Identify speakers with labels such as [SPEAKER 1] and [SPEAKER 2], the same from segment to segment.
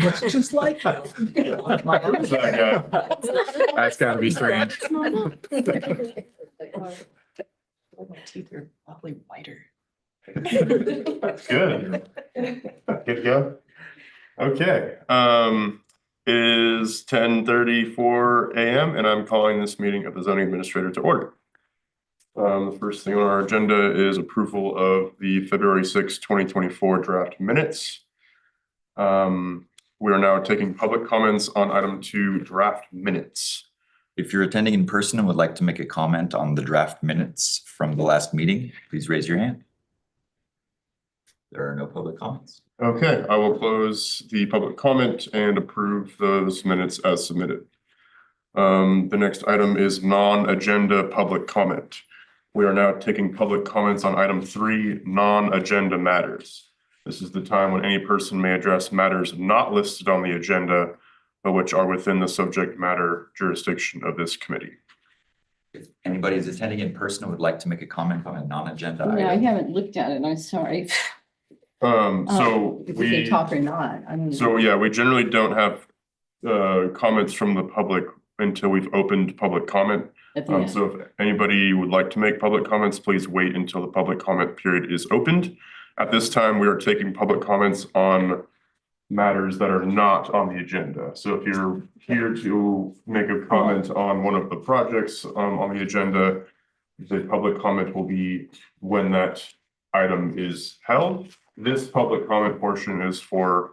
[SPEAKER 1] Looks just like you.
[SPEAKER 2] That's gotta be strange.
[SPEAKER 1] My teeth are probably whiter.
[SPEAKER 3] That's good. Good to go. Okay, it is 10:34 a.m. and I'm calling this meeting of the zoning administrator to order. The first thing on our agenda is approval of the February 6, 2024 draft minutes. We are now taking public comments on item 2, draft minutes.
[SPEAKER 4] If you're attending in person and would like to make a comment on the draft minutes from the last meeting, please raise your hand. There are no public comments.
[SPEAKER 3] Okay, I will close the public comment and approve those minutes as submitted. The next item is non-agenda public comment. We are now taking public comments on item 3, non-agenda matters. This is the time when any person may address matters not listed on the agenda, but which are within the subject matter jurisdiction of this committee.
[SPEAKER 4] If anybody is attending in person and would like to make a comment on a non-agenda
[SPEAKER 1] Yeah, I
[SPEAKER 4] item,
[SPEAKER 1] haven't looked at it. I'm sorry.
[SPEAKER 3] So
[SPEAKER 1] If we can talk or not. I mean.
[SPEAKER 3] So yeah, we generally don't have comments from the public until we've opened public comment.
[SPEAKER 1] At the end.
[SPEAKER 3] So if anybody would like to make public comments, please wait until the public comment period is opened. At this time, we are taking public comments on matters that are not on the agenda. So if you're here to make a comment on one of the projects on the agenda, the public comment will be when that item is held. This public comment portion is for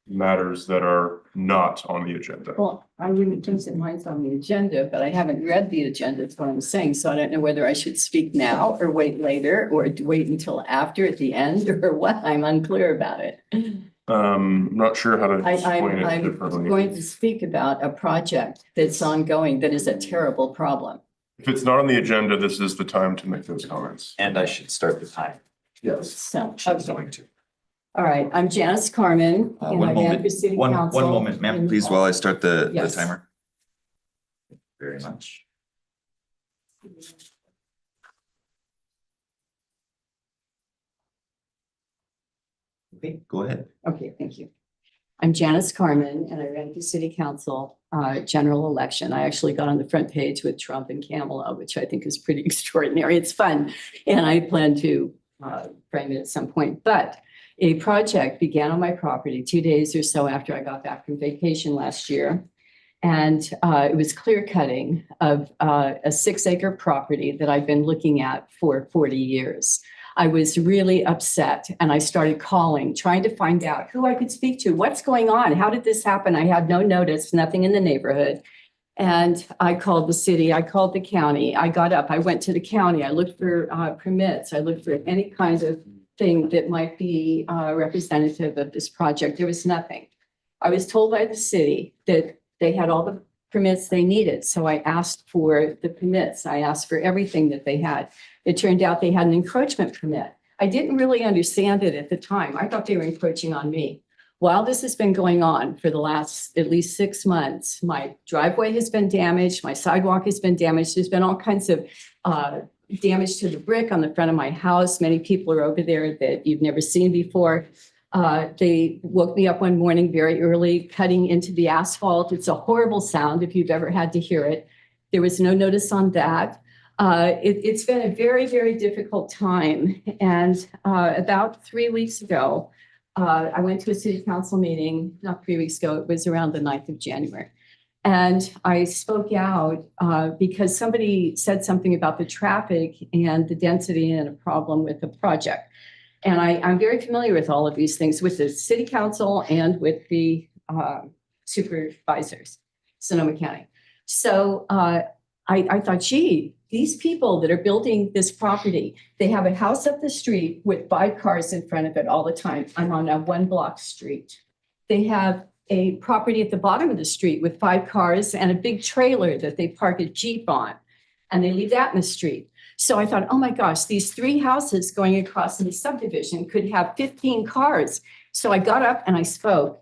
[SPEAKER 3] matters that are not on the agenda.
[SPEAKER 1] Well, I wouldn't think that mine's on the agenda, but I haven't read the agenda, is what I'm saying. So I don't know whether I should speak now or wait later or wait until after at the end or what. I'm unclear about it.
[SPEAKER 3] Not sure how to explain it
[SPEAKER 1] I'm
[SPEAKER 3] differently.
[SPEAKER 1] going to speak about a project that's ongoing that is a terrible problem.
[SPEAKER 3] If it's not on the agenda, this is the time to make those comments.
[SPEAKER 4] and I should start the time.
[SPEAKER 3] Yes.
[SPEAKER 1] So,
[SPEAKER 4] She's going to.
[SPEAKER 1] all right, I'm Janice Carmen. and
[SPEAKER 4] One
[SPEAKER 1] I ran
[SPEAKER 4] moment,
[SPEAKER 1] for city
[SPEAKER 4] one
[SPEAKER 1] council
[SPEAKER 4] moment, ma'am,
[SPEAKER 1] in-
[SPEAKER 4] please, while I start the
[SPEAKER 1] Yes.
[SPEAKER 4] timer. Very much. Okay, go ahead.
[SPEAKER 1] Okay, thank you. I'm Janice Carmen and I ran for city council general election. I actually got on the front page with Trump and Kamala, which I think is pretty extraordinary. It's fun. And I plan to frame it at some point. But a project began on my property 2 days or so after I got back from vacation last year. And it was clear cutting of a 6-acre property that I've been looking at for 40 years. I was really upset and I started calling, trying to find out who I could speak to. What's going on? How did this happen? I had no notice, nothing in the neighborhood. And I called the city, I called the county. I got up, I went to the county. I looked for permits. I looked for any kind of thing that might be representative of this project. There was nothing. I was told by the city that they had all the permits they needed. So I asked for the permits. I asked for everything that they had. It turned out they had an encroachment permit. I didn't really understand it at the time. I thought they were encroaching on me. While this has been going on for the last at least 6 months, my driveway has been damaged, my sidewalk has been damaged. There's been all kinds of damage to the brick on the front of my house. Many people are over there that you've never seen before. They woke me up one morning very early, cutting into the asphalt. It's a horrible sound if you've ever had to hear it. There was no notice on that. It's been a very, very difficult time. And about 3 weeks ago, I went to a city council meeting, not 3 weeks ago, it was around the 9th of January. And I spoke out because somebody said something about the traffic and the density and a problem with the project. And I'm very familiar with all of these things with the city council and with the supervisors, Sonoma County. So I thought, gee, these people that are building this property, they have a house up the street with 5 cars in front of it all the time. I'm on a 1-block street. They have a property at the bottom of the street with 5 cars and a big trailer that they park a Jeep on, and they leave that in the street. So I thought, oh my gosh, these 3 houses going across in the subdivision could have 15 cars. So I got up and I spoke,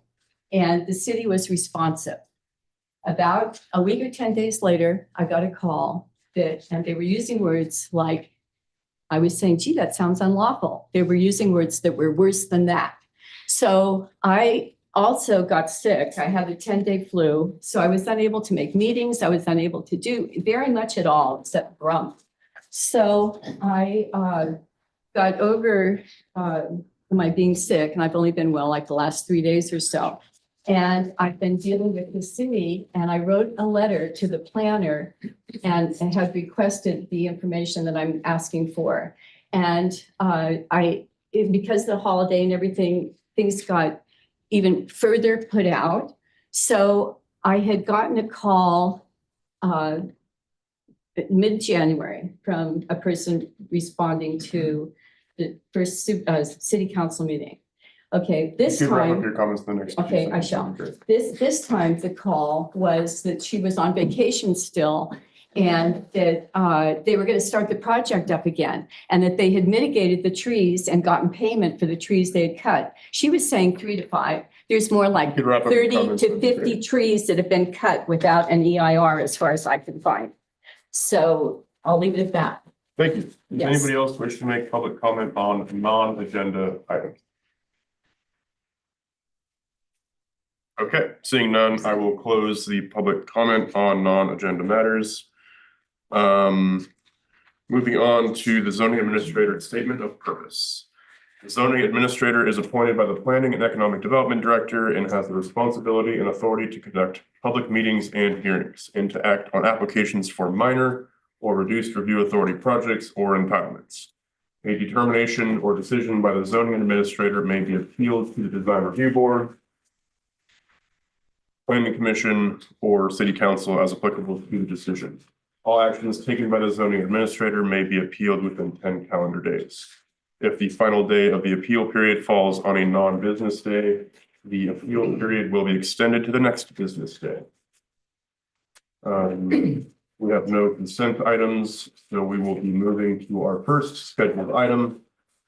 [SPEAKER 1] and the city was responsive. About a week or 10 days later, I got a call and they were using words like, I was saying, gee, that sounds unlawful. They were using words that were worse than that. So I also got sick. I had a 10-day flu, so I was unable to make meetings. I was unable to do very much at all except grump. So I got over my being sick, and I've only been well like the last 3 days or so. And I've been dealing with the city, and I wrote a letter to the planner and have requested the information that I'm asking for. And because the holiday and everything, things got even further put out. So I had gotten a call mid-January from a person responding to the first city council meeting. Okay, this
[SPEAKER 3] You can wrap up
[SPEAKER 1] time,
[SPEAKER 3] your comments in the next. few
[SPEAKER 1] okay, I
[SPEAKER 3] seconds.
[SPEAKER 1] shall.
[SPEAKER 3] Okay.
[SPEAKER 1] This time the call was that she was on vacation still, and that they were going to start the project up again, and that they had mitigated the trees and gotten payment for the trees they had cut. She was saying 3 to 5. There's more like
[SPEAKER 3] You can wrap up your
[SPEAKER 1] 30
[SPEAKER 3] comments,
[SPEAKER 1] to
[SPEAKER 3] that'd be
[SPEAKER 1] 50
[SPEAKER 3] great.
[SPEAKER 1] trees that have been cut without an EIR, as far as I can find. So I'll leave it at that.
[SPEAKER 3] Thank you. Does
[SPEAKER 1] Yes.
[SPEAKER 3] anybody else wish to make public comment on non-agenda items? Okay, seeing none, I will close the public comment on non-agenda matters. Moving on to the zoning administrator statement of purpose. The zoning administrator is appointed by the Planning and Economic Development Director and has the responsibility and authority to conduct public meetings and hearings and to act on applications for minor or reduced review authority projects or entitlements. A determination or decision by the zoning administrator may be appealed to the design review board, planning commission, or city council as applicable to the decision. All actions taken by the zoning administrator may be appealed within 10 calendar days. If the final day of the appeal period falls on a non-business day, the appeal period will be extended to the next business day. We have no consent items, so we will be moving to our first scheduled item,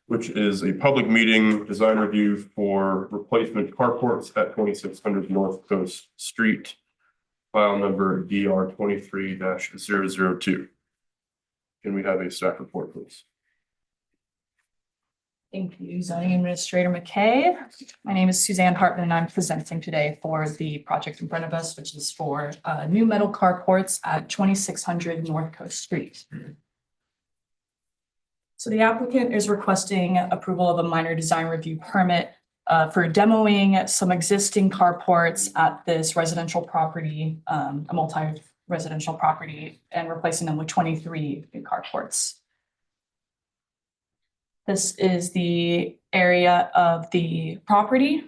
[SPEAKER 3] which is a public meeting design review for replacement carports at 2600 North Coast Street, file number DR 23-002. Can we have a staff report, please?
[SPEAKER 5] Thank you, Zoning Administrator McKay. My name is Suzanne Hartman, and I'm presenting today for the project in front of us, which is for new metal carports at 2600 North Coast Street. So the applicant is requesting approval of a minor design review permit for demoing some existing carports at this residential property, a multi-residential property, and replacing them with 23 new carports. This is the area of the property,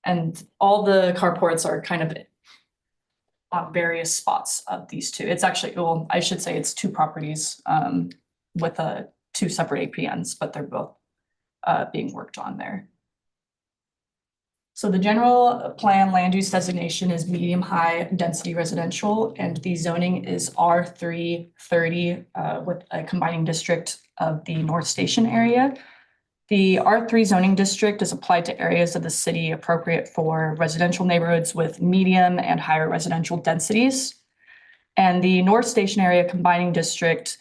[SPEAKER 5] and all the carports are kind of on various spots of these two. It's actually, well, I should say it's two properties with two separate APNs, but they're both being worked on there. So the general plan land use designation is medium high density residential, and the zoning is R330 with a combining district of the North Station area. The R3 zoning district is applied to areas of the city appropriate for residential neighborhoods with medium and higher residential densities. And the North Station area combining district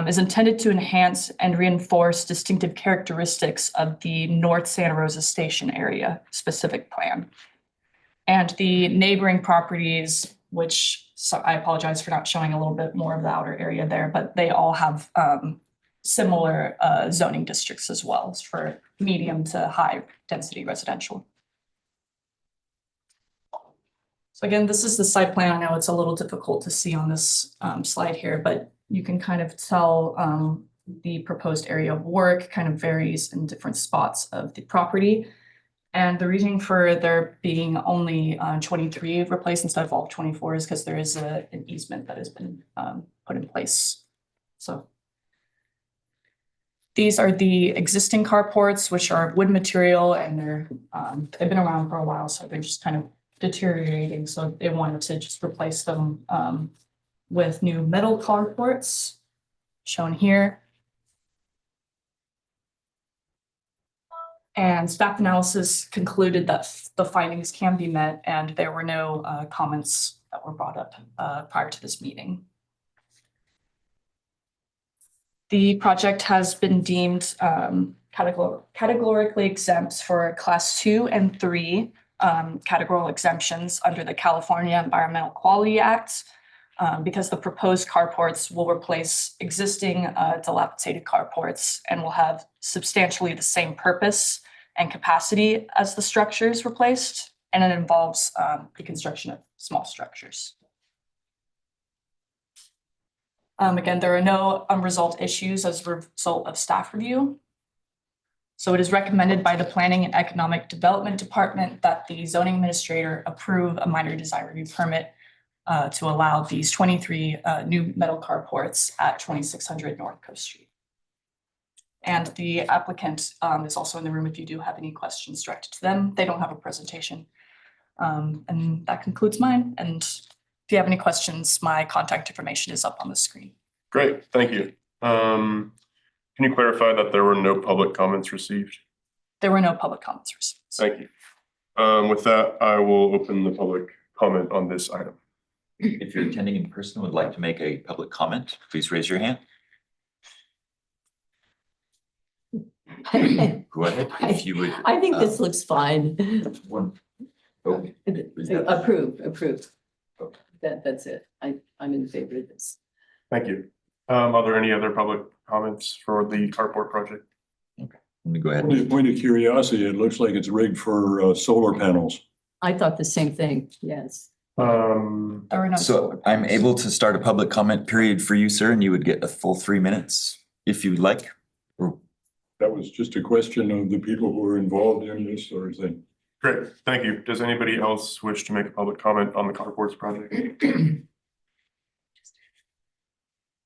[SPEAKER 5] is intended to enhance and reinforce distinctive characteristics of the North Santa Rosa Station area specific plan. And the neighboring properties, which, so I apologize for not showing a little bit more of the outer area there, but they all have similar zoning districts as well for medium to high density residential. So again, this is the site plan. I know it's a little difficult to see on this slide here, but you can kind of tell the proposed area of work kind of varies in different spots of the property. And the reason for there being only 23 replaced instead of all 24 is because there is an easement that has been put in place. So these are the existing carports, which are wood material, and they've been around for a while, so they're just kind of deteriorating. So they wanted to just replace them with new metal carports shown here. And staff analysis concluded that the findings can be met, and there were no comments that were brought up prior to this meeting. The project has been deemed categorically exempt for class 2 and 3 categorical exemptions under the California Environmental Quality Act, because the proposed carports will replace existing dilapidated carports and will have substantially the same purpose and capacity as the structures replaced, and it involves the construction of small structures. Again, there are no unresolved issues as a result of staff review. So it is recommended by the Planning and Economic Development Department that the zoning administrator approve a minor design review permit to allow these 23 new metal carports at 2600 North Coast Street. And the applicant is also in the room if you do have any questions directed to them. They don't have a presentation. And that concludes mine. And if you have any questions, my contact information is up on the screen.
[SPEAKER 3] Great, thank you. Can you clarify that there were no public comments received?
[SPEAKER 5] There were no public comments received.
[SPEAKER 3] Thank you. With that, I will open the public comment on this item.
[SPEAKER 4] If you're attending in person and would like to make a public comment, please raise your hand. Go ahead, if you would.
[SPEAKER 1] I think this looks fine.
[SPEAKER 4] One. Oh,
[SPEAKER 1] Approve.
[SPEAKER 4] Okay.
[SPEAKER 1] That's it. I'm in favor of this.
[SPEAKER 3] Thank you. Are there any other public comments for the carport project?
[SPEAKER 4] let me go ahead.
[SPEAKER 6] Point of curiosity, it looks like it's rigged for solar panels.
[SPEAKER 1] I thought the same thing, yes.
[SPEAKER 5] There were no.
[SPEAKER 4] So I'm able to start a public comment period for you, sir, and you would get a full 3 minutes if you would like.
[SPEAKER 6] That was just a question of the people who are involved in this sort of thing.
[SPEAKER 3] Great, thank you. Does anybody else wish to make a public comment on the carports project?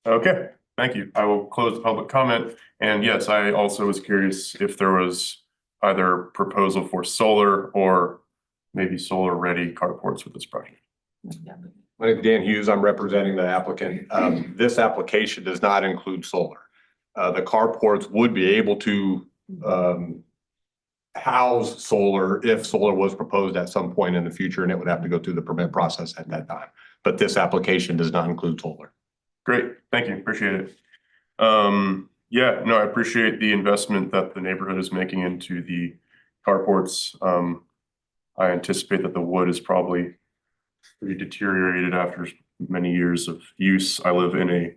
[SPEAKER 3] Okay, thank you. I will close the public comment. And yes, I also was curious if there was either proposal for solar or maybe solar ready carports with this project.
[SPEAKER 2] My name is Dan Hughes. I'm representing the applicant. This application does not include solar. The carports would be able to house solar if solar was proposed at some point in the future, and it would have to go through the permit process at that time. But this application does not include solar.
[SPEAKER 3] Great, thank you, appreciate it. Yeah, no, I appreciate the investment that the neighborhood is making into the carports. I anticipate that the wood is probably pretty deteriorated after many years of use. I live in a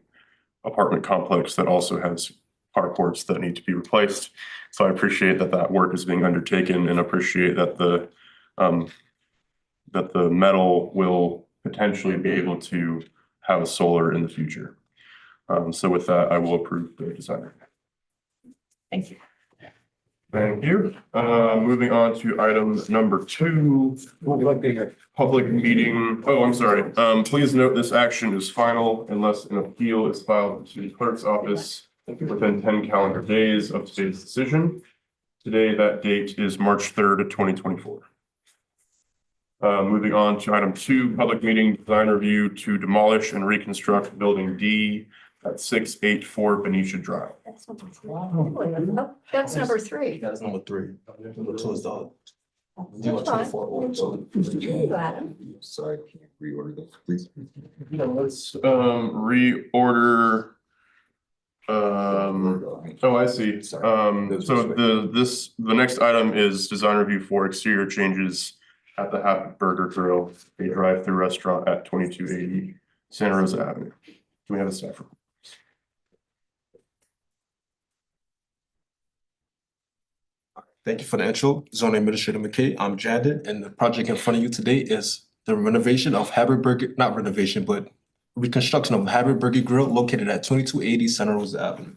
[SPEAKER 3] apartment complex that also has carports that need to be replaced. So I appreciate that that work is being undertaken, and appreciate that the metal will potentially be able to have solar in the future. So with that, I will approve the design.
[SPEAKER 5] Thank you.
[SPEAKER 3] Thank you. Moving on to item number 2, public meeting. Oh, I'm sorry. Please note this action is final unless an appeal is filed with the city clerk's office within 10 calendar days of today's decision. Today, that date is March 3rd, 2024. Moving on to item 2, public meeting design review to demolish and reconstruct building D at 684 Benicia Drive.
[SPEAKER 1] That's number 3.
[SPEAKER 7] That's number 3. Number 2 is the.
[SPEAKER 1] That's fine. You got it.
[SPEAKER 4] Sorry, can you reorder those, please?
[SPEAKER 3] Let's reorder. Oh, I see. So the next item is design review for exterior changes at the Happy Burger Grill, a drive-through restaurant at 2280 Santa Rosa Avenue. Do we have a staff report?
[SPEAKER 7] Thank you for the intro, Zoning Administrator McKay. I'm Jaded, and the project in front of you today is the renovation of Happy Burger, not renovation, but reconstruction of Happy Burger Grill located at 2280 Santa Rosa Avenue.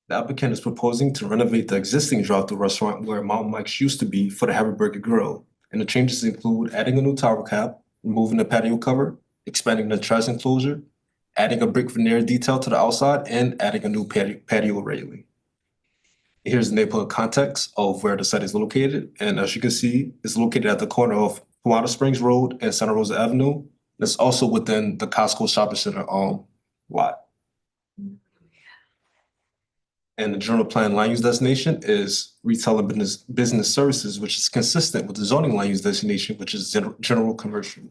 [SPEAKER 7] The applicant is proposing to renovate the existing drive-through restaurant where Mount Mike's used to be for the Happy Burger Grill. And the changes include adding a new tower cap, removing the patio cover, expanding the trash enclosure, adding a brick veneer detail to the outside, and adding a new patio railing. Here's the neighborhood context of where the site is located. And as you can see, it's located at the corner of Powder Springs Road and Santa Rosa Avenue. It's also within the Costco Shopping Center lot. And the general plan land use designation is retail and business services, which is consistent with the zoning land use designation, which is general commercial.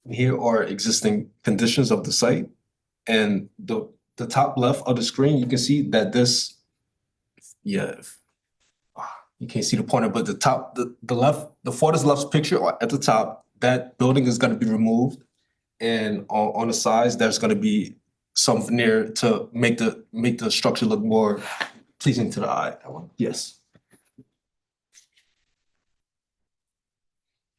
[SPEAKER 7] Here are existing conditions of the site. And the top left of the screen, you can see that this, You can't see the pointer, but the top, the left, the farthest left picture or at the top, that building is gonna be removed. And on the sides, there's gonna be some veneer to make the structure look more pleasing to the eye. Yes.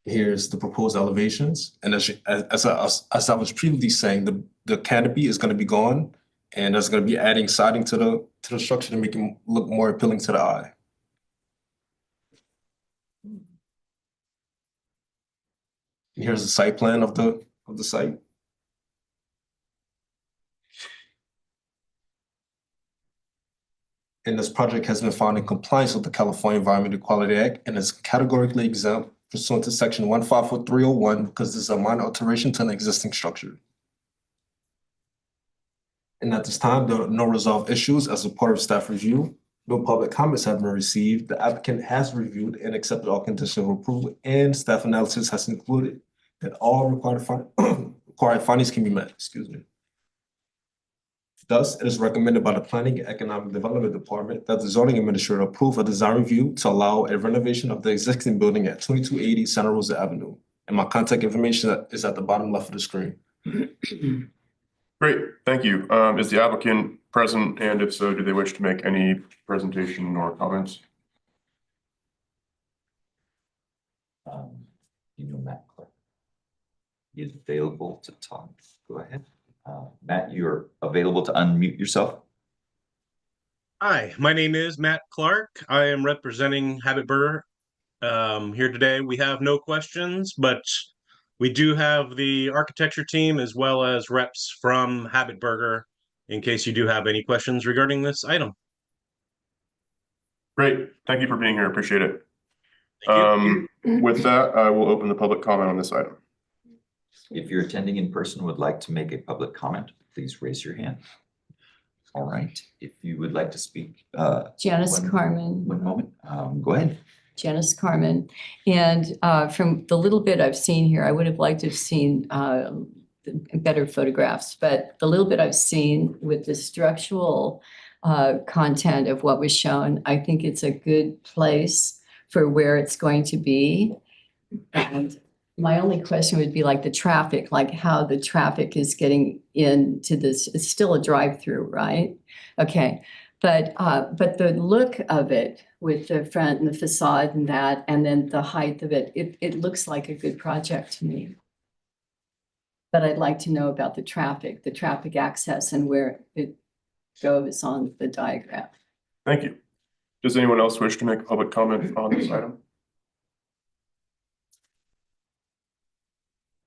[SPEAKER 7] Here's the proposed elevations, and as I was previously saying, the canopy is gonna be gone, and there's gonna be adding siding to the structure to make it look more appealing to the eye. Here's the site plan of the site. And this project has been found in compliance with the California Environmental Quality Act and is categorically exempt pursuant to section 154301 because this is a minor alteration to an existing structure. And at this time, there are no resolved issues as a part of staff review. No public comments have been received. The applicant has reviewed and accepted all conditions of approval, and staff analysis has concluded that all required findings can be met. Excuse me. Thus, it is recommended by the Planning and Economic Development Department that the zoning administrator approve a design review to allow a renovation of the existing building at 2280 Santa Rosa Avenue. And my contact information is at the bottom left of the screen.
[SPEAKER 3] Great, thank you. Is the applicant present, and if so, do they wish to make any presentation or comments?
[SPEAKER 4] Matt Clark is available to talk. Go ahead. Matt, you're available to unmute yourself.
[SPEAKER 8] Hi, my name is Matt Clark. I am representing Habit Burger here today. We have no questions, but we do have the architecture team as well as reps from Habit Burger in case you do have any questions regarding this item.
[SPEAKER 3] Great, thank you for being here, appreciate it.
[SPEAKER 8] Thank you.
[SPEAKER 3] With that, I will open the public comment on this item.
[SPEAKER 4] If you're attending in person and would like to make a public comment, please raise your hand. All right, if you would like to speak.
[SPEAKER 1] Janice Carmen.
[SPEAKER 4] One moment, go ahead.
[SPEAKER 1] Janice Carmen. And from the little bit I've seen here, I would have liked to have seen better photographs, but the little bit I've seen with the structural content of what was shown, I think it's a good place for where it's going to be. And my only question would be like the traffic, like how the traffic is getting into this. It's still a drive-through, right? Okay. But the look of it with the front and the facade and that, and then the height of it, it looks like a good project to me. But I'd like to know about the traffic access and where it goes on the diagram.
[SPEAKER 3] Thank you. Does anyone else wish to make a public comment on this item?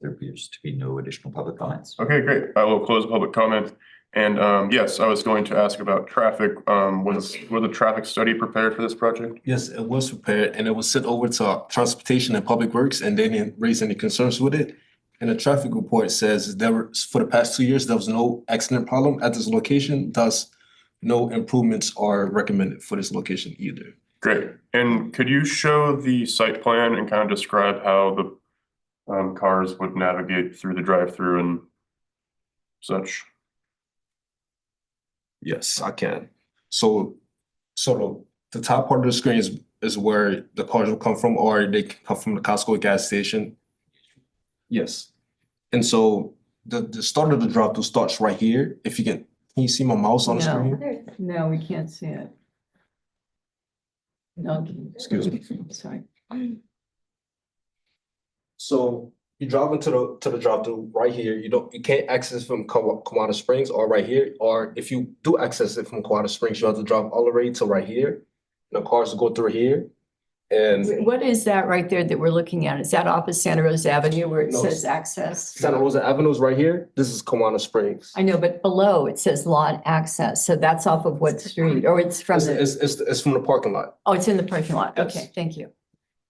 [SPEAKER 4] There appears to be no additional public comments.
[SPEAKER 3] Okay, great. I will close public comment. And yes, I was going to ask about traffic. Was the traffic study prepared for this project?
[SPEAKER 7] Yes, it was prepared and it was sent over to Transportation and Public Works and they didn't raise any concerns with it. And the traffic report says for the past 2 years, there was no accident problem at this location. Thus, no improvements are recommended for this location either.
[SPEAKER 3] Great. And could you show the site plan and kind of describe how the cars would navigate through the drive-through and such?
[SPEAKER 7] Yes, I can. So the top part of the screen is where the cars will come from, or they can come from the Costco gas station. Yes. And so the start of the drive-through starts right here. If you can you see my mouse on the screen?
[SPEAKER 1] No, we can't see it. No,
[SPEAKER 7] Excuse me.
[SPEAKER 1] sorry.
[SPEAKER 7] So you drive into the drive-through right here. You can't access from Kiwanis Springs or right here. Or if you do access it from Kiwanis Springs, you have to drive all the way to right here. And the cars go through here. And
[SPEAKER 1] What is that right there that we're looking at? Is that off of Santa Rosa Avenue where it
[SPEAKER 7] No,
[SPEAKER 1] says access?
[SPEAKER 7] Santa Rosa Avenue is right here. This is Kiwanis Springs.
[SPEAKER 1] I know, but below it says lot access. So that's off of what street? Or it's from the,
[SPEAKER 7] It's from the parking lot.
[SPEAKER 1] oh, it's in the parking lot.
[SPEAKER 7] Yes.
[SPEAKER 1] Okay, thank you.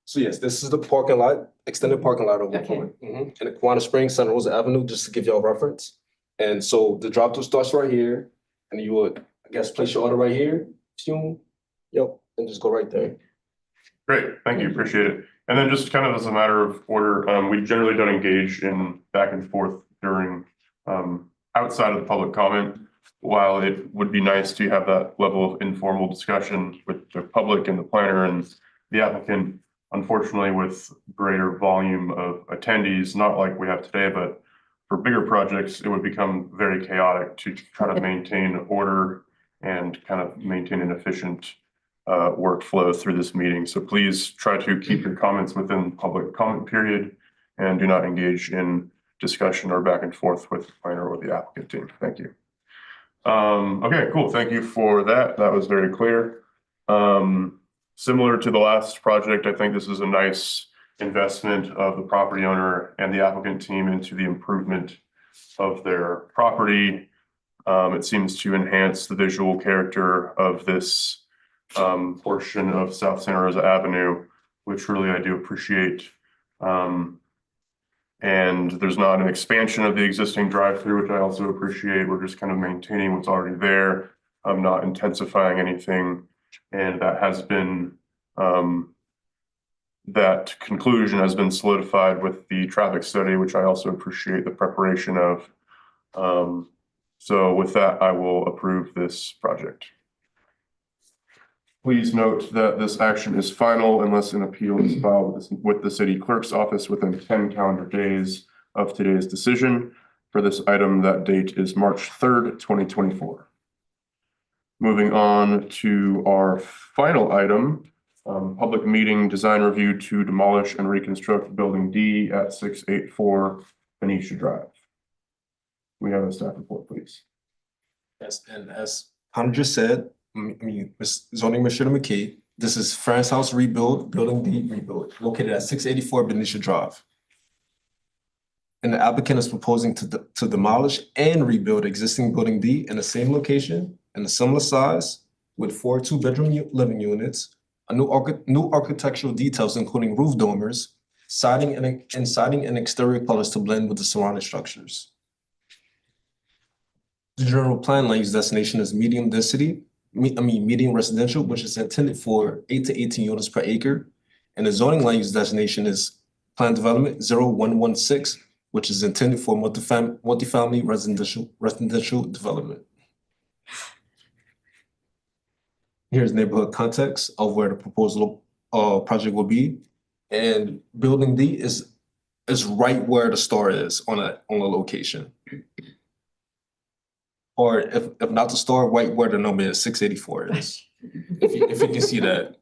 [SPEAKER 7] So yes, this is the parking lot, extended parking lot over
[SPEAKER 1] Okay.
[SPEAKER 7] And the Kiwanis Springs, Santa Rosa Avenue, just to give y'all a reference. And so the drive-through starts right here, and you would, I guess, place your order right here. Yep, and just go right there.
[SPEAKER 3] Great, thank you, appreciate it. And then just kind of as a matter of order, we generally don't engage in back and forth during outside of the public comment. While it would be nice to have that level of informal discussion with the public and the planner and the applicant, unfortunately, with greater volume of attendees, not like we have today, but for bigger projects, it would become very chaotic to try to maintain order and kind of maintain an efficient workflow through this meeting. So please try to keep your comments within public comment period and do not engage in discussion or back and forth with the planner or the applicant team. Thank you. Okay, cool. Thank you for that. That was very clear. Similar to the last project, I think this is a nice investment of the property owner and the applicant team into the improvement of their property. It seems to enhance the visual character of this portion of South Santa Rosa Avenue, which really I do appreciate. And there's not an expansion of the existing drive-through, which I also appreciate. We're just kind of maintaining what's already there. I'm not intensifying anything. And that has been, that conclusion has been solidified with the traffic study, which I also appreciate the preparation of. So with that, I will approve this project. Please note that this action is final unless an appeal is filed with the city clerk's office within 10 calendar days of today's decision. For this item, that date is March 3rd, 2024. Moving on to our final item, public meeting design review to demolish and reconstruct building D at 684 Benicia Drive. We have a staff report, please.
[SPEAKER 7] Yes, and as Hunter just said, Zoning Commissioner McKay, this is Fran's House rebuild, building D rebuild, located at 684 Benicia Drive. And the applicant is proposing to demolish and rebuild existing building D in the same location and a similar size with 4 two-bedroom living units, new architectural details including roof dormers, siding and exterior colors to blend with the surrounding structures. The general plan land use destination is medium density, medium residential, which is intended for 8 to 18 units per acre. And the zoning land use designation is plan development 0116, which is intended for multifamily residential development. Here's neighborhood context of where the proposal project will be. And building D is right where the star is on a location. Or if not the star, right where the number is 684 is. if you can see that.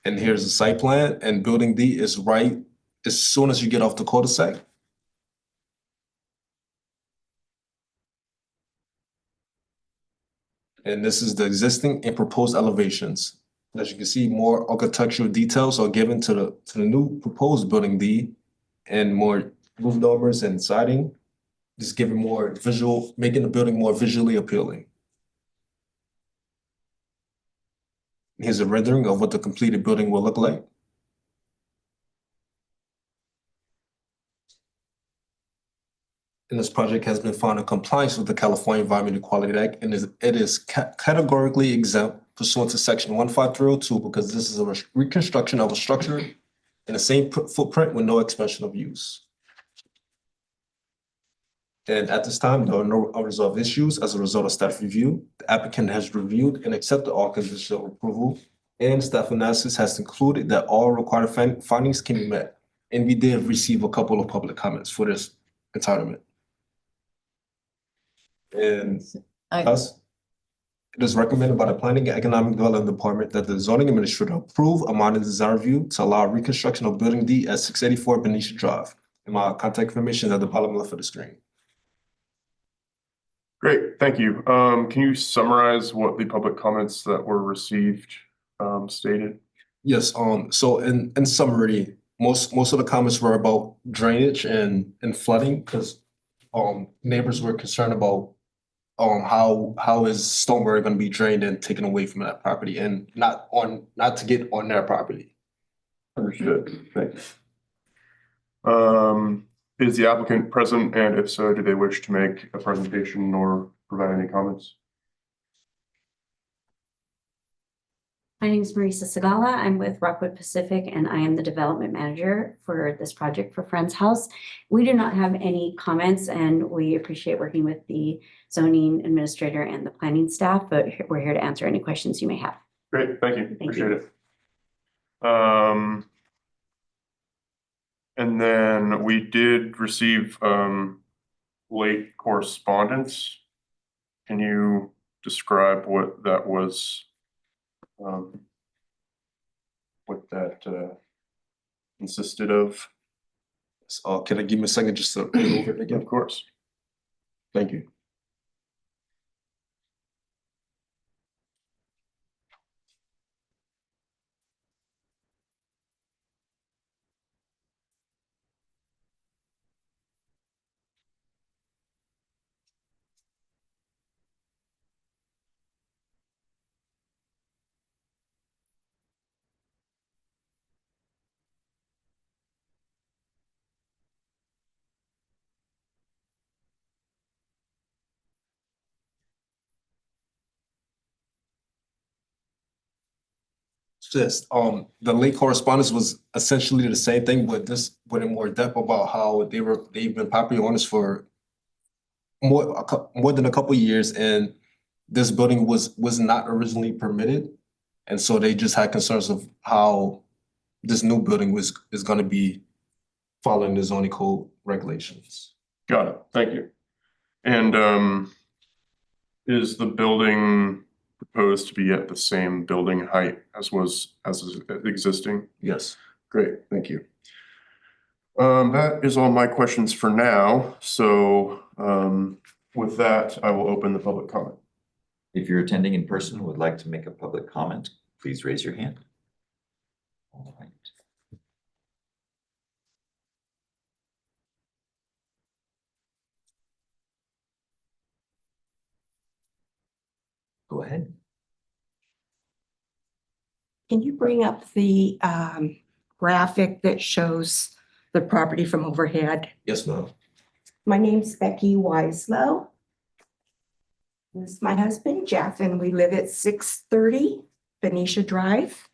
[SPEAKER 7] And here's the site plan, and building D is right as soon as you get off the cul-de-sac. And this is the existing and proposed elevations. As you can see, more architectural details are given to the new proposed building D, and more roof dormers and siding. Just giving more visual, making the building more visually appealing. Here's a rendering of what the completed building will look like. And this project has been found in compliance with the California Environmental Quality Act, and it is categorically exempt pursuant to section 15302 because this is a reconstruction of a structure in the same footprint with no expansion of use. And at this time, there are no unresolved issues as a result of staff review. The applicant has reviewed and accepted all conditions of approval, and staff analysis has concluded that all required findings can be met. And we did receive a couple of public comments for this entitlement. And thus, it is recommended by the Planning and Economic Development Department that the zoning administrator approve a minor design review to allow reconstruction of building D at 684 Benicia Drive. And my contact information is at the bottom left of the screen.
[SPEAKER 3] Great, thank you. Can you summarize what the public comments that were received stated?
[SPEAKER 7] Yes, so in summary, most of the comments were about drainage and flooding because neighbors were concerned about how is stormwater going to be drained and taken away from that property and not to get on their property.
[SPEAKER 3] Understood, thanks. Is the applicant present, and if so, do they wish to make a presentation or provide any comments?
[SPEAKER 9] My name is Marisa Sagala. I'm with Rockwood Pacific, and I am the development manager for this project for Friend's House. We do not have any comments, and we appreciate working with the zoning administrator and the planning staff, but we're here to answer any questions you may have.
[SPEAKER 3] Great, thank you,
[SPEAKER 1] you.
[SPEAKER 3] appreciate it. And then we did receive late correspondence. Can you describe what that was? What that consisted of?
[SPEAKER 7] So, can I give me a second just to read over it again?
[SPEAKER 3] Of course.
[SPEAKER 7] Thank you. Just, the late correspondence was essentially the same thing, but this went in more depth about how they've been property owners for more than a couple years, and this building was not originally permitted. And so they just had concerns of how this new building is gonna be following the zoning code regulations.
[SPEAKER 3] Got it, thank you. And is the building proposed to be at the same building height as is existing?
[SPEAKER 7] Yes.
[SPEAKER 3] Great, thank you. That is all my questions for now. So with that, I will open the public comment.
[SPEAKER 4] If you're attending in person and would like to make a public comment, please raise your hand. All right. Go ahead.
[SPEAKER 10] Can you bring up the graphic that shows the property from overhead?
[SPEAKER 7] Yes, ma'am.
[SPEAKER 10] My name's Becky Wieslow. This is my husband, Jeff, and we live at 630 Benicia Drive.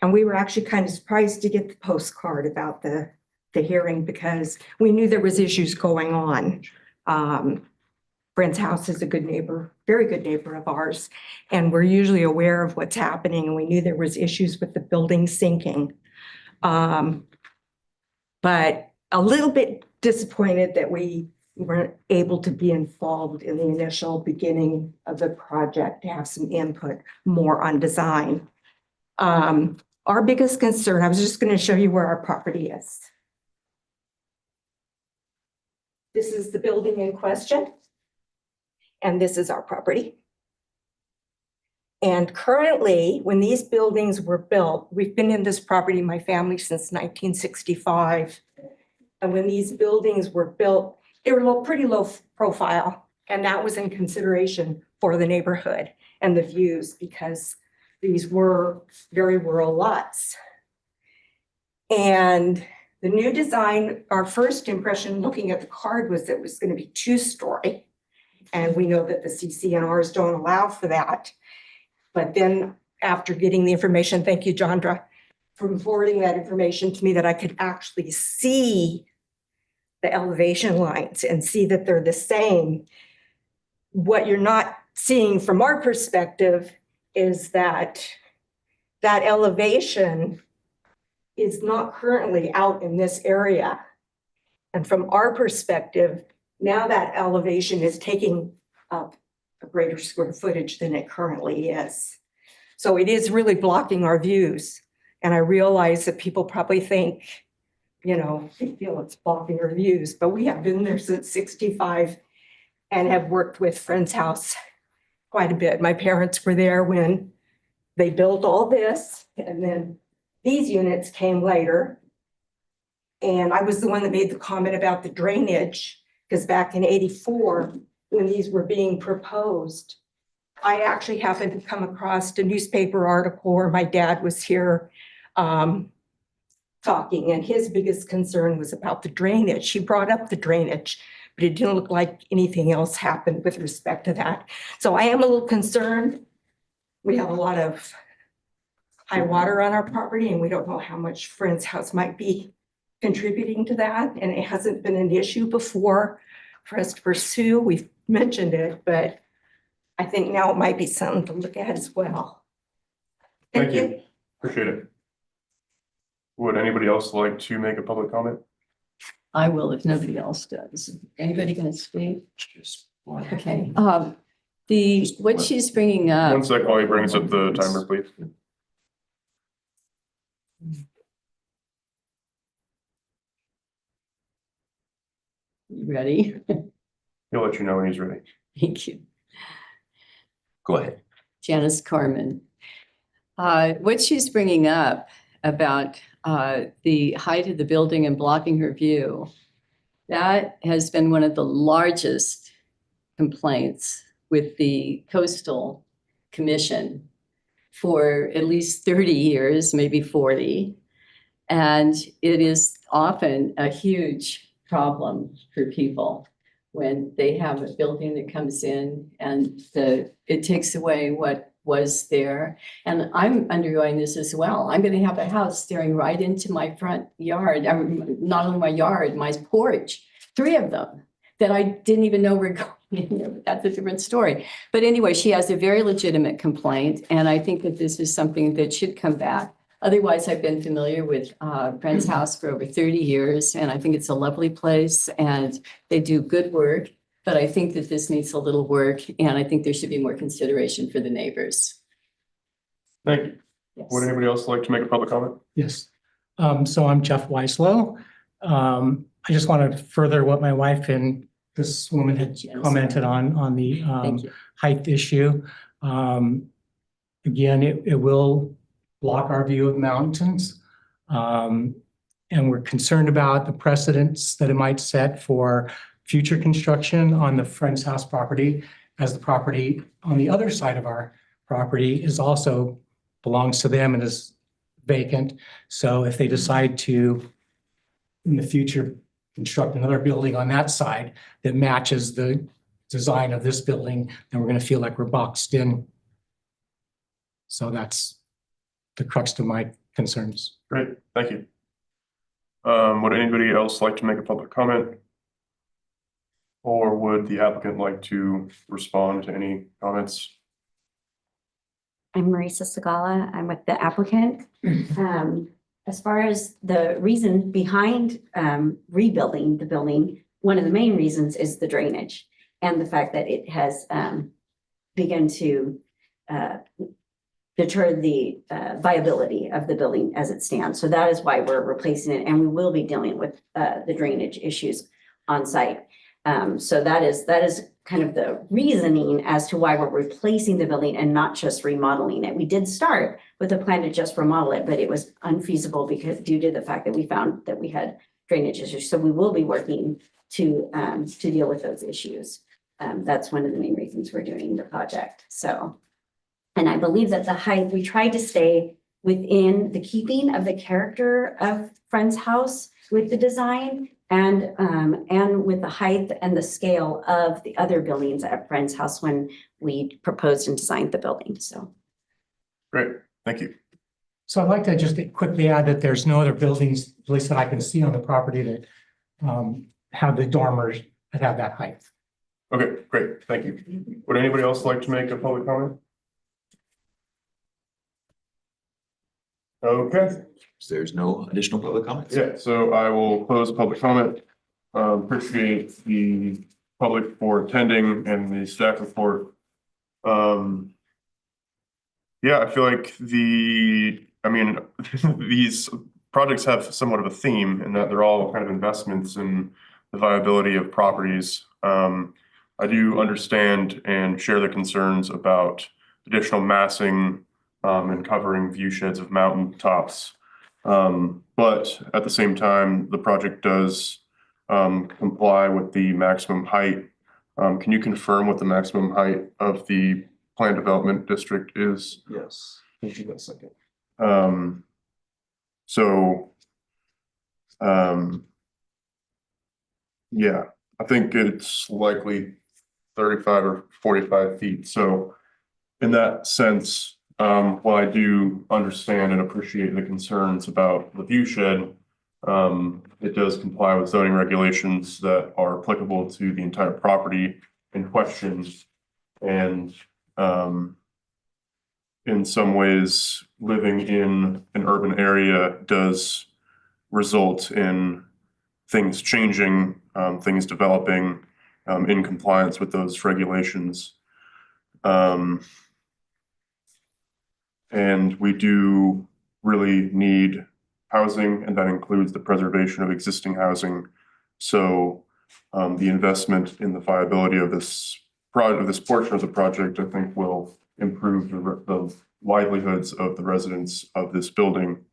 [SPEAKER 10] And we were actually kind of surprised to get the postcard about the hearing because we knew there was issues going on. Friend's house is a good neighbor, very good neighbor of ours, and we're usually aware of what's happening, and we knew there was issues with the building sinking. But a little bit disappointed that we weren't able to be involved in the initial beginning of the project to have some input more on design. Our biggest concern, I was just going to show you where our property is. This is the building in question. And this is our property. And currently, when these buildings were built, we've been in this property, my family, since 1965. And when these buildings were built, they were pretty low profile. And that was in consideration for the neighborhood and the views because these were very rural lots. And the new design, our first impression looking at the card was that it was going to be 2-story. And we know that the CCNRs don't allow for that. But then after getting the information, thank you, Jandra, for forwarding that information to me that I could actually see the elevation lines and see that they're the same. What you're not seeing from our perspective is that that elevation is not currently out in this area. And from our perspective, now that elevation is taking up a greater square footage than it currently is. So it is really blocking our views. And I realize that people probably think, they feel it's blocking our views, but we have been there since 65 and have worked with Friend's house quite a bit. My parents were there when they built all this, and then these units came later. And I was the one that made the comment about the drainage. Because back in 84, when these were being proposed, I actually happened to come across a newspaper article where my dad was here talking, and his biggest concern was about the drainage. He brought up the drainage, but it didn't look like anything else happened with respect to that. So I am a little concerned. We have a lot of high water on our property, and we don't know how much Friend's house might be contributing to that, and it hasn't been an issue before for us to pursue. We've mentioned it, but I think now it might be something to look at as well.
[SPEAKER 3] Thank you. Appreciate it. Would anybody else like to make a public comment?
[SPEAKER 1] I will if nobody else does. Anybody gonna speak? Okay, what she's bringing up.
[SPEAKER 3] One sec while he brings up the timer, please.
[SPEAKER 1] You ready?
[SPEAKER 3] He'll let you know when he's ready.
[SPEAKER 1] Thank you.
[SPEAKER 4] Go ahead.
[SPEAKER 1] Janice Carmen. What she's bringing up about the height of the building and blocking her view, that has been one of the largest complaints with the Coastal Commission for at least 30 years, maybe 40. And it is often a huge problem for people when they have a building that comes in and it takes away what was there. And I'm undergoing this as well. I'm going to have a house staring right into my front yard, not only my yard, my porch, 3 of them that I didn't even know were going in there, but that's a different story. But anyway, she has a very legitimate complaint, and I think that this is something that should come back. Otherwise, I've been familiar with Friend's House for over 30 years, and I think it's a lovely place, and they do good work. But I think that this needs a little work, and I think there should be more consideration for the neighbors.
[SPEAKER 3] Thank you.
[SPEAKER 1] Yes.
[SPEAKER 3] Would anybody else like to make a public comment?
[SPEAKER 11] Yes. So I'm Jeff Weislow. I just want to further what my wife and this woman had commented on the
[SPEAKER 1] Thank you.
[SPEAKER 11] height issue. Again, it will block our view of mountains. And we're concerned about the precedents that it might set for future construction on the Friend's House property, as the property on the other side of our property is also belongs to them and is vacant. So if they decide to, in the future, construct another building on that side that matches the design of this building, then we're going to feel like we're boxed in. So that's the crux of my concerns.
[SPEAKER 3] Great, thank you. Would anybody else like to make a public comment? Or would the applicant like to respond to any comments?
[SPEAKER 9] I'm Marisa Sagala. I'm with the applicant. As far as the reason behind rebuilding the building, one of the main reasons is the drainage and the fact that it has begun to deter the viability of the building as it stands. So that is why we're replacing it, and we will be dealing with the drainage issues on site. So that is kind of the reasoning as to why we're replacing the building and not just remodeling it. We did start with a plan to just remodel it, but it was unfeasible because due to the fact that we found that we had drainage issues. So we will be working to deal with those issues. That's one of the main reasons we're doing the project. So, and I believe that the height, we tried to stay within the keeping of the character of Friend's House with the design and with the height and the scale of the other buildings at Friend's House when we proposed and designed the building. So.
[SPEAKER 3] Great, thank you.
[SPEAKER 11] So I'd like to just quickly add that there's no other buildings, at least that I can see on the property, that have the dormers that have that height.
[SPEAKER 3] Okay, great, thank you. Would anybody else like to make a public comment? Okay.
[SPEAKER 4] There's no additional public comments?
[SPEAKER 3] Yeah, so I will close public comment. Appreciate the public for attending and the staff report. Yeah, I feel like these projects have somewhat of a theme in that they're all kind of investments in the viability of properties. I do understand and share the concerns about additional massing and covering view sheds of mountain tops. But at the same time, the project does comply with the maximum height. Can you confirm what the maximum height of the planned development district is?
[SPEAKER 7] Yes. Give me a second.
[SPEAKER 3] Yeah, I think it's likely 35 or 45 feet. So in that sense, while I do understand and appreciate the concerns about the view shed, it does comply with zoning regulations that are applicable to the entire property in question. And in some ways, living in an urban area does result in things changing, things developing in compliance with those regulations. And we do really need housing, and that includes the preservation of existing housing. So the investment in the viability of this portion of the project, I think, will improve the livelihoods of the residents of this building.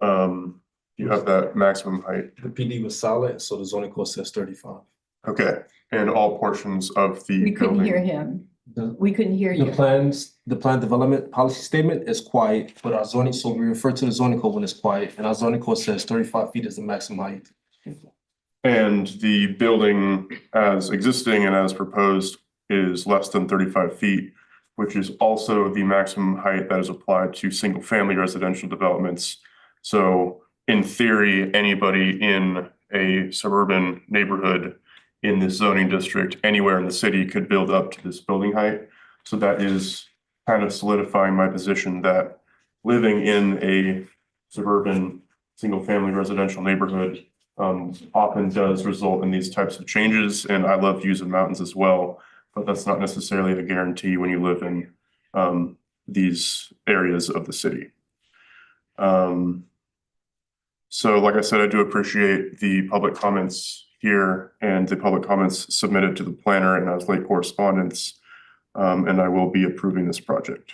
[SPEAKER 3] You have that maximum height.
[SPEAKER 7] The PD was solid, so the zoning code says 35.
[SPEAKER 3] Okay, and all portions of the
[SPEAKER 1] We couldn't hear
[SPEAKER 3] building.
[SPEAKER 1] him.
[SPEAKER 7] The-
[SPEAKER 1] We couldn't hear
[SPEAKER 7] The
[SPEAKER 1] you.
[SPEAKER 7] the plan development policy statement is quiet, but our zoning, so we refer to the zoning code when it's quiet, and our zoning code says 35 feet is the maximum height.
[SPEAKER 3] And the building as existing and as proposed is less than 35 feet, which is also the maximum height that is applied to single-family residential developments. So in theory, anybody in a suburban neighborhood in this zoning district, anywhere in the city, could build up to this building height. So that is kind of solidifying my position that living in a suburban, single-family residential neighborhood often does result in these types of changes. And I love views of mountains as well, but that's not necessarily a guarantee when you live in these areas of the city. So like I said, I do appreciate the public comments here and the public comments submitted to the planner and as late correspondence. And I will be approving this project.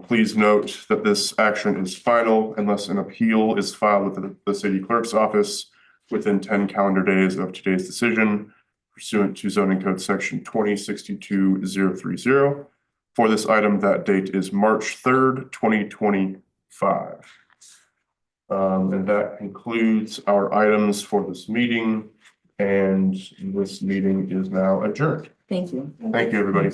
[SPEAKER 3] Please note that this action is final unless an appeal is filed with the city clerk's office within 10 calendar days of today's decision pursuant to zoning code section 2062-030. For this item, that date is March 3rd, 2025. And that concludes our items for this meeting, and this meeting is now adjourned.
[SPEAKER 1] Thank you.
[SPEAKER 3] Thank you, everybody.